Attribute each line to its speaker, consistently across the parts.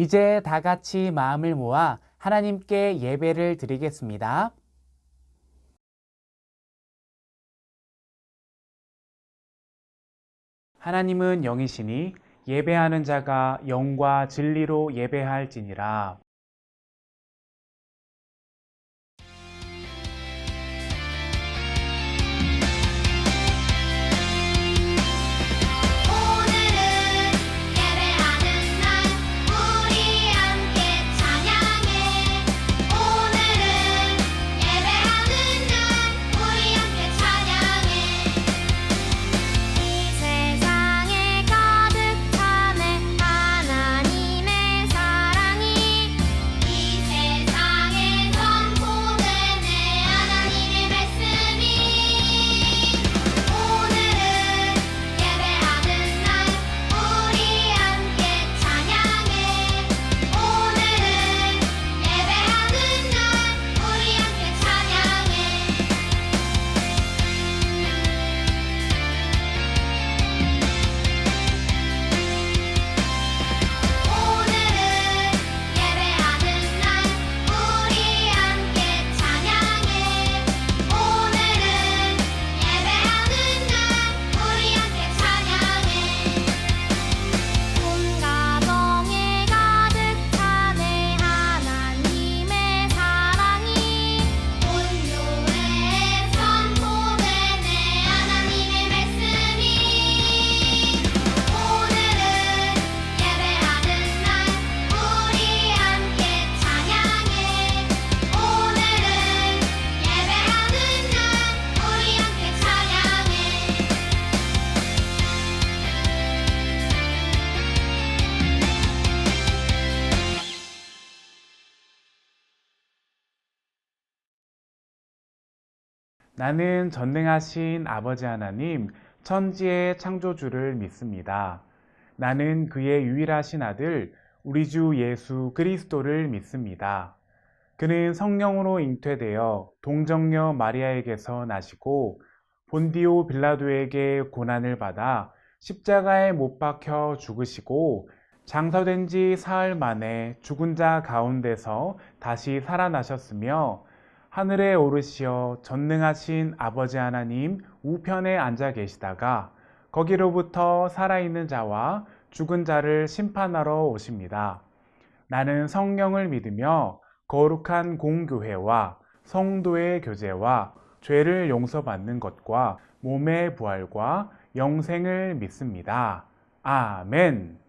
Speaker 1: 이제 다 같이 마음을 모아 하나님께 예배를 드리겠습니다. 하나님은 영이시니 예배하는 자가 영과 진리로 예배할지니라. 나는 전능하신 아버지 하나님, 천지의 창조주를 믿습니다. 나는 그의 유일하신 아들, 우리 주 예수 그리스도를 믿습니다. 그는 성령으로 잉태되어 동정녀 마리아에게서 나시고 본디오 빌라도에게 고난을 받아 십자가에 못 박혀 죽으시고 장사된 지 사흘 만에 죽은 자 가운데서 다시 살아나셨으며 하늘에 오르시어 전능하신 아버지 하나님 우편에 앉아 계시다가 거기로부터 살아있는 자와 죽은 자를 심판하러 오십니다. 나는 성령을 믿으며 거룩한 공교회와 성도의 교제와 죄를 용서받는 것과 몸의 부활과 영생을 믿습니다. 아멘.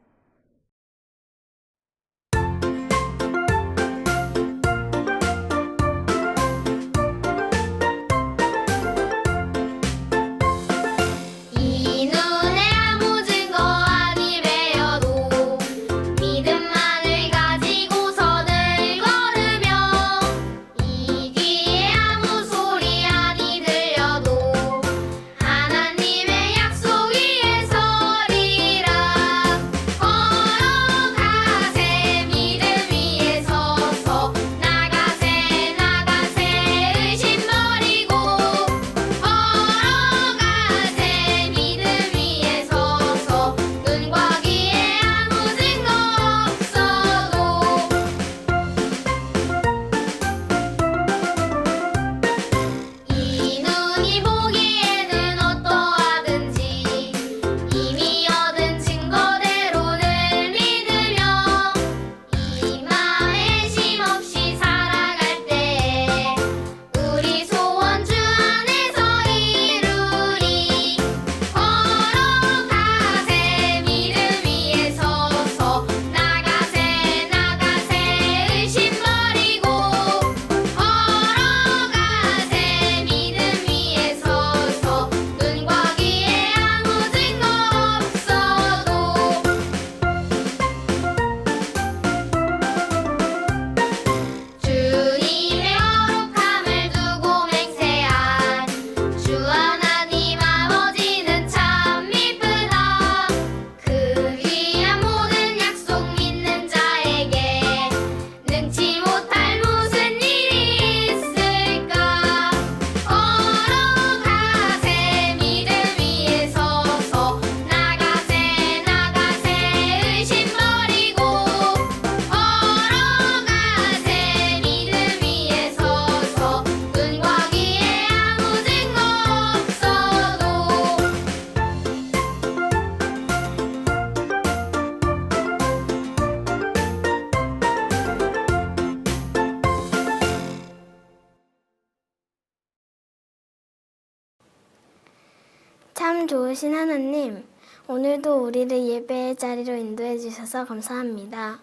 Speaker 2: 참 좋으신 하나님, 오늘도 우리를 예배의 자리로 인도해 주셔서 감사합니다.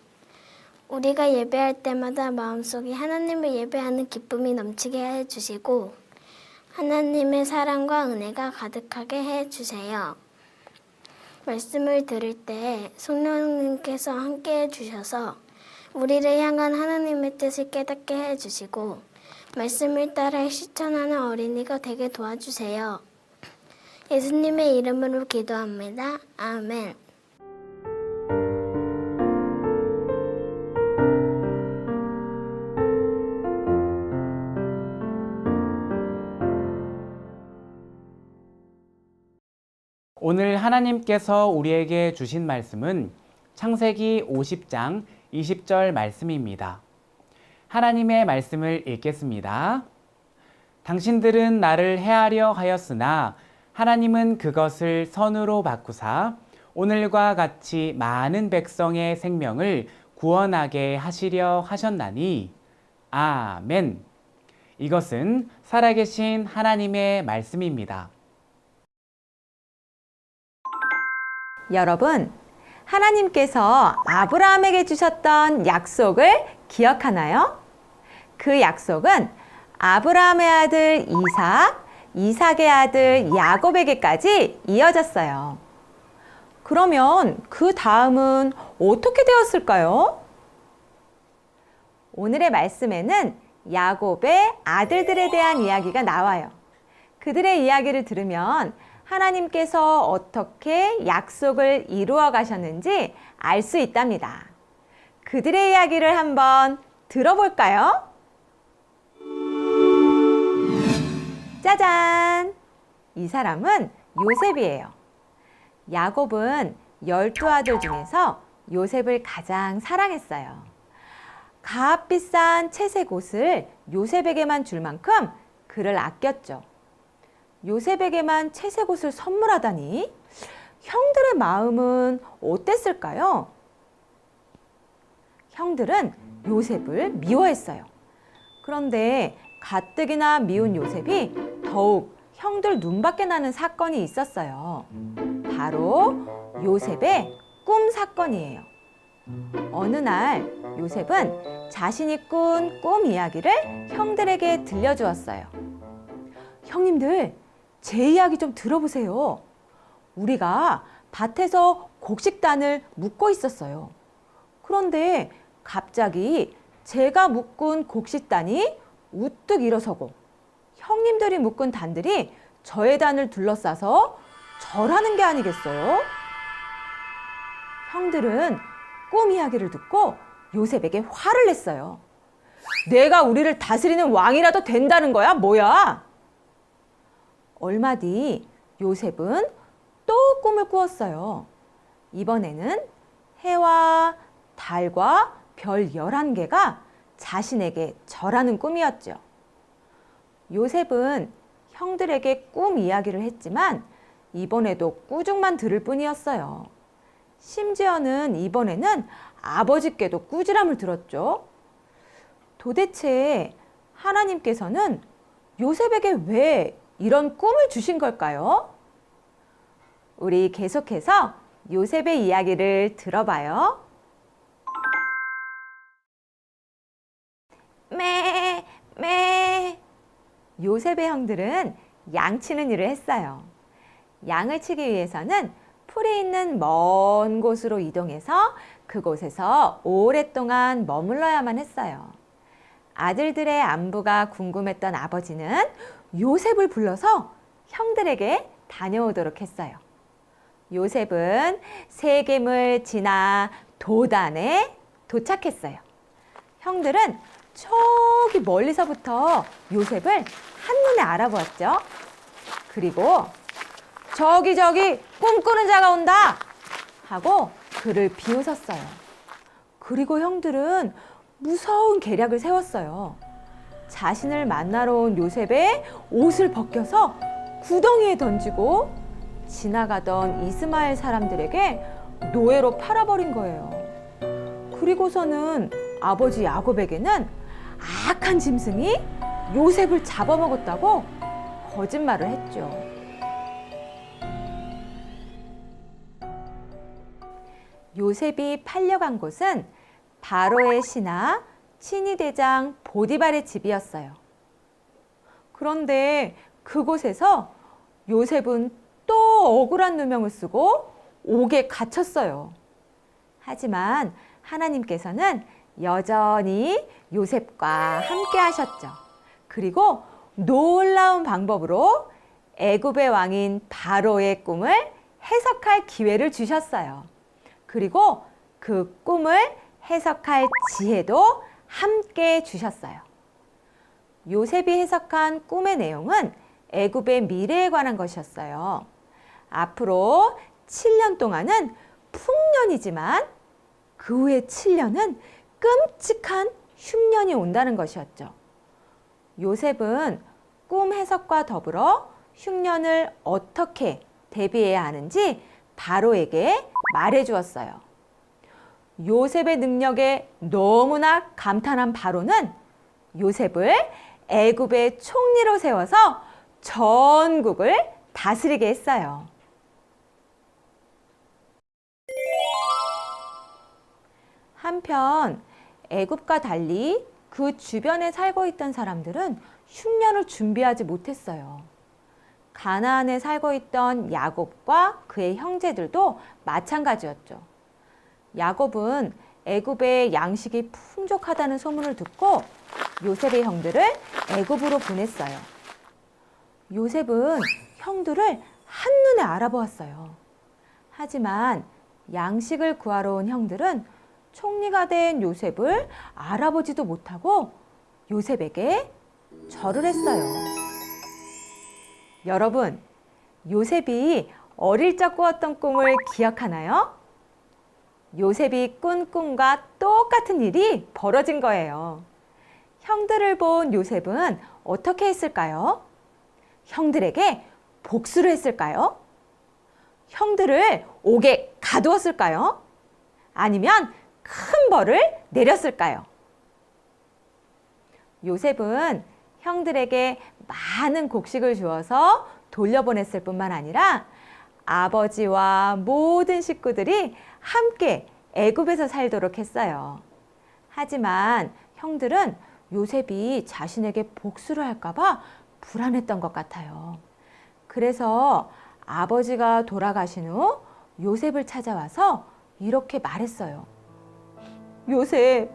Speaker 2: 우리가 예배할 때마다 마음속에 하나님을 예배하는 기쁨이 넘치게 해주시고 하나님의 사랑과 은혜가 가득하게 해주세요. 말씀을 들을 때 성령님께서 함께 해주셔서 우리를 향한 하나님의 뜻을 깨닫게 해주시고 말씀을 따라 실천하는 어린이가 되게 도와주세요. 예수님의 이름으로 기도합니다. 아멘.
Speaker 1: 오늘 하나님께서 우리에게 주신 말씀은 창세기 50장 20절 말씀입니다. 하나님의 말씀을 읽겠습니다. 당신들은 나를 해하려 하였으나 하나님은 그것을 선으로 바꾸사 오늘과 같이 많은 백성의 생명을 구원하게 하시려 하셨나니 아멘. 이것은 살아계신 하나님의 말씀입니다.
Speaker 3: 여러분, 하나님께서 아브라함에게 주셨던 약속을 기억하나요? 그 약속은 아브라함의 아들 이삭, 이삭의 아들 야곱에게까지 이어졌어요. 그러면 그 다음은 어떻게 되었을까요? 오늘의 말씀에는 야곱의 아들들에 대한 이야기가 나와요. 그들의 이야기를 들으면 하나님께서 어떻게 약속을 이루어 가셨는지 알 수 있답니다. 그들의 이야기를 한번 들어볼까요? 짜잔! 이 사람은 요셉이에요. 야곱은 12아들 중에서 요셉을 가장 사랑했어요. 값비싼 채색 옷을 요셉에게만 줄 만큼 그를 아꼈죠. 요셉에게만 채색 옷을 선물하다니 형들의 마음은 어땠을까요? 형들은 요셉을 미워했어요. 그런데 가뜩이나 미운 요셉이 더욱 형들 눈밖에 나는 사건이 있었어요. 바로 요셉의 꿈 사건이에요. 어느 날 요셉은 자신이 꾼 꿈 이야기를 형들에게 들려주었어요. 형님들, 제 이야기 좀 들어보세요. 우리가 밭에서 곡식단을 묶고 있었어요. 그런데 갑자기 제가 묶은 곡식단이 우뚝 일어서고 형님들이 묶은 단들이 저의 단을 둘러싸서 절하는 게 아니겠어요? 형들은 꿈 이야기를 듣고 요셉에게 화를 냈어요. 내가 우리를 다스리는 왕이라도 된다는 거야? 뭐야? 얼마 뒤 요셉은 또 꿈을 꾸었어요. 이번에는 해와 달과 별 11개가 자신에게 절하는 꿈이었죠. 요셉은 형들에게 꿈 이야기를 했지만 이번에도 꾸중만 들을 뿐이었어요. 심지어는 이번에는 아버지께도 꾸지람을 들었죠. 도대체 하나님께서는 요셉에게 왜 이런 꿈을 주신 걸까요? 우리 계속해서 요셉의 이야기를 들어봐요. 요셉의 형들은 양치는 일을 했어요. 양을 치기 위해서는 풀이 있는 먼 곳으로 이동해서 그곳에서 오랫동안 머물러야만 했어요. 아들들의 안부가 궁금했던 아버지는 요셉을 불러서 형들에게 다녀오도록 했어요. 요셉은 세겜을 지나 도단에 도착했어요. 형들은 저기 멀리서부터 요셉을 한눈에 알아보았죠. 그리고 저기 꿈꾸는 자가 온다 하고 그를 비웃었어요. 그리고 형들은 무서운 계략을 세웠어요. 자신을 만나러 온 요셉의 옷을 벗겨서 구덩이에 던지고 지나가던 이스마엘 사람들에게 노예로 팔아버린 거예요. 그리고서는 아버지 야곱에게는 악한 짐승이 요셉을 잡아먹었다고 거짓말을 했죠. 요셉이 팔려간 곳은 바로의 신하 친위 대장 보디발의 집이었어요. 그런데 그곳에서 요셉은 또 억울한 누명을 쓰고 옥에 갇혔어요. 하지만 하나님께서는 여전히 요셉과 함께 하셨죠. 그리고 놀라운 방법으로 애굽의 왕인 바로의 꿈을 해석할 기회를 주셨어요. 그리고 그 꿈을 해석할 지혜도 함께 주셨어요. 요셉이 해석한 꿈의 내용은 애굽의 미래에 관한 것이었어요. 앞으로 7년 동안은 풍년이지만 그 후에 7년은 끔찍한 흉년이 온다는 것이었죠. 요셉은 꿈 해석과 더불어 흉년을 어떻게 대비해야 하는지 바로에게 말해 주었어요. 요셉의 능력에 너무나 감탄한 바로는 요셉을 애굽의 총리로 세워서 전국을 다스리게 했어요. 한편 애굽과 달리 그 주변에 살고 있던 사람들은 흉년을 준비하지 못했어요. 가나안에 살고 있던 야곱과 그의 형제들도 마찬가지였죠. 야곱은 애굽의 양식이 풍족하다는 소문을 듣고 요셉의 형들을 애굽으로 보냈어요. 요셉은 형들을 한눈에 알아보았어요. 하지만 양식을 구하러 온 형들은 총리가 된 요셉을 알아보지도 못하고 요셉에게 절을 했어요. 여러분, 요셉이 어릴 적 꾸었던 꿈을 기억하나요? 요셉이 꾼 꿈과 똑같은 일이 벌어진 거예요. 형들을 본 요셉은 어떻게 했을까요? 형들에게 복수를 했을까요? 형들을 옥에 가두었을까요? 아니면 큰 벌을 내렸을까요? 요셉은 형들에게 많은 곡식을 주어서 돌려보냈을 뿐만 아니라 아버지와 모든 식구들이 함께 애굽에서 살도록 했어요. 하지만 형들은 요셉이 자신에게 복수를 할까 봐 불안했던 것 같아요. 그래서 아버지가 돌아가신 후 요셉을 찾아와서 이렇게 말했어요. 요셉,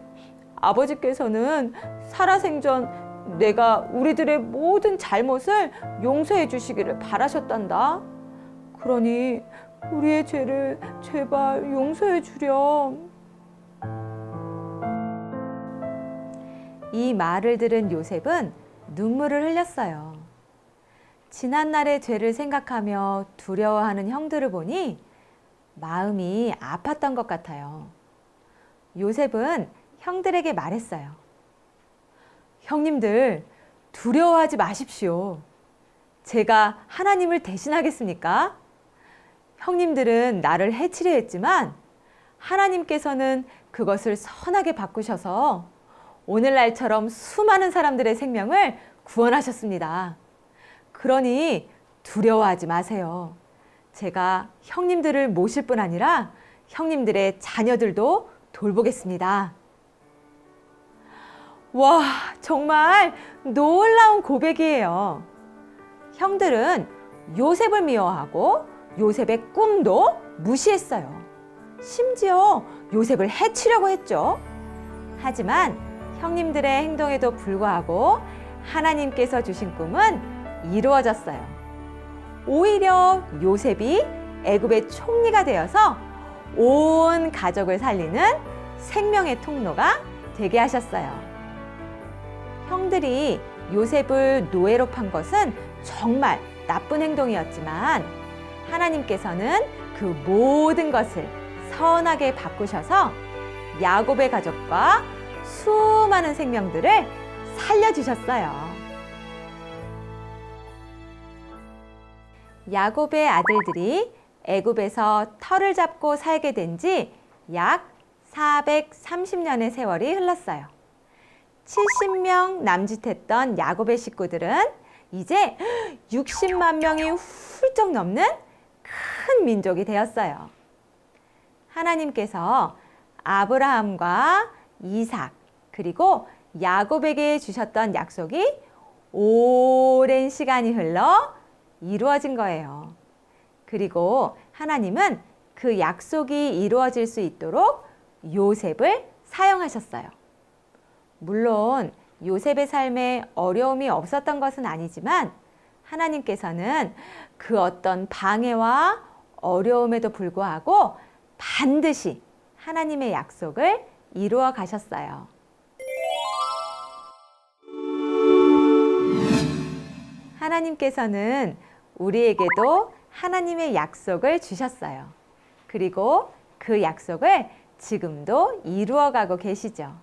Speaker 3: 아버지께서는 살아생전 내가 우리들의 모든 잘못을 용서해 주시기를 바라셨단다. 그러니 우리의 죄를 제발 용서해 주렴. 이 말을 들은 요셉은 눈물을 흘렸어요. 지난날의 죄를 생각하며 두려워하는 형들을 보니 마음이 아팠던 것 같아요. 요셉은 형들에게 말했어요. 형님들, 두려워하지 마십시오. 제가 하나님을 대신하겠습니까? 형님들은 나를 해치려 했지만 하나님께서는 그것을 선하게 바꾸셔서 오늘날처럼 수많은 사람들의 생명을 구원하셨습니다. 그러니 두려워하지 마세요. 제가 형님들을 모실 뿐 아니라 형님들의 자녀들도 돌보겠습니다. 와, 정말 놀라운 고백이에요. 형들은 요셉을 미워하고 요셉의 꿈도 무시했어요. 심지어 요셉을 해치려고 했죠. 하지만 형님들의 행동에도 불구하고 하나님께서 주신 꿈은 이루어졌어요. 오히려 요셉이 애굽의 총리가 되어서 온 가족을 살리는 생명의 통로가 되게 하셨어요. 형들이 요셉을 노예로 판 것은 정말 나쁜 행동이었지만 하나님께서는 그 모든 것을 선하게 바꾸셔서 야곱의 가족과 수많은 생명들을 살려주셨어요. 야곱의 아들들이 애굽에서 터를 잡고 살게 된 지 약 430년의 세월이 흘렀어요. 70명 남짓했던 야곱의 식구들은 이제 60만 명이 훌쩍 넘는 큰 민족이 되었어요. 하나님께서 아브라함과 이삭 그리고 야곱에게 주셨던 약속이 오랜 시간이 흘러 이루어진 거예요. 그리고 하나님은 그 약속이 이루어질 수 있도록 요셉을 사용하셨어요. 물론 요셉의 삶에 어려움이 없었던 것은 아니지만 하나님께서는 그 어떤 방해와 어려움에도 불구하고 반드시 하나님의 약속을 이루어 가셨어요. 하나님께서는 우리에게도 하나님의 약속을 주셨어요. 그리고 그 약속을 지금도 이루어가고 계시죠.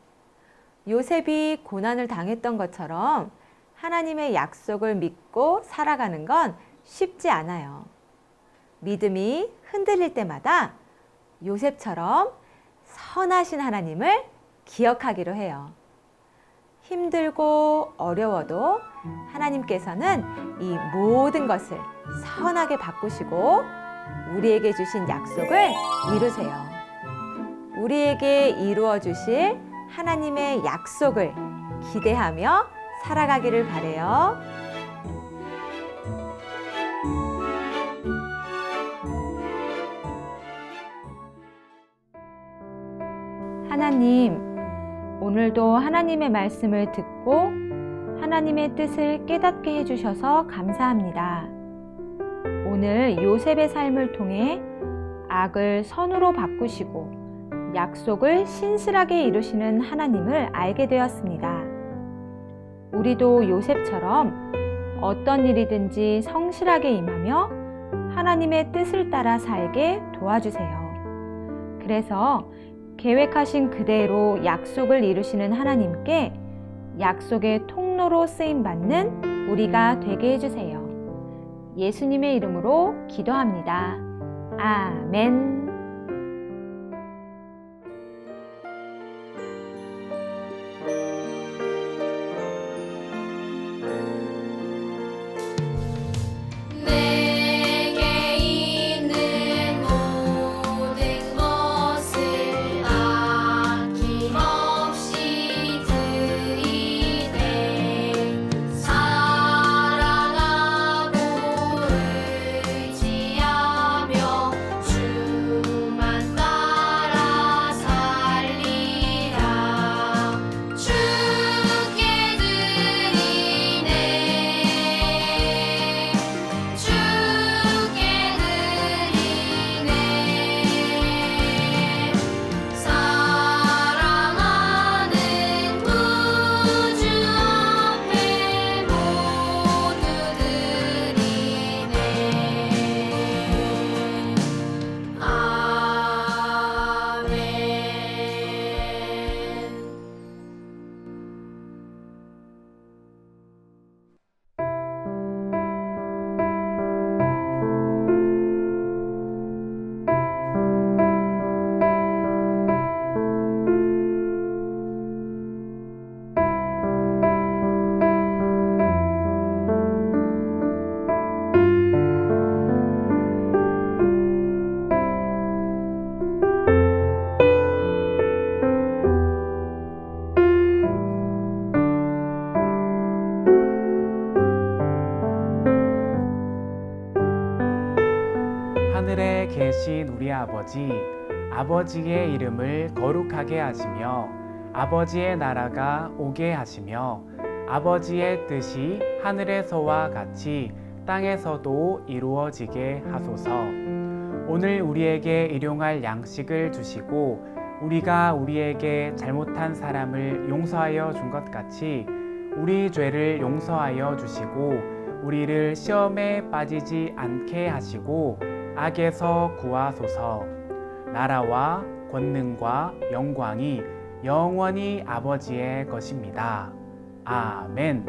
Speaker 3: 요셉이 고난을 당했던 것처럼 하나님의 약속을 믿고 살아가는 건 쉽지 않아요. 믿음이 흔들릴 때마다 요셉처럼 선하신 하나님을 기억하기로 해요. 힘들고 어려워도 하나님께서는 이 모든 것을 선하게 바꾸시고 우리에게 주신 약속을 이루세요. 우리에게 이루어 주실 하나님의 약속을 기대하며 살아가기를 바라요. 하나님, 오늘도 하나님의 말씀을 듣고 하나님의 뜻을 깨닫게 해주셔서 감사합니다. 오늘 요셉의 삶을 통해 악을 선으로 바꾸시고 약속을 신실하게 이루시는 하나님을 알게 되었습니다. 우리도 요셉처럼 어떤 일이든지 성실하게 임하며 하나님의 뜻을 따라 살게 도와주세요. 그래서 계획하신 그대로 약속을 이루시는 하나님께 약속의 통로로 쓰임받는 우리가 되게 해주세요. 예수님의 이름으로 기도합니다. 아멘.
Speaker 1: 하늘에 계신 우리 아버지, 아버지의 이름을 거룩하게 하시며 아버지의 나라가 오게 하시며 아버지의 뜻이 하늘에서와 같이 땅에서도 이루어지게 하소서. 오늘 우리에게 일용할 양식을 주시고 우리가 우리에게 잘못한 사람을 용서하여 준 것 같이 우리 죄를 용서하여 주시고 우리를 시험에 빠지지 않게 하시고 악에서 구하소서. 나라와 권능과 영광이 영원히 아버지의 것입니다. 아멘.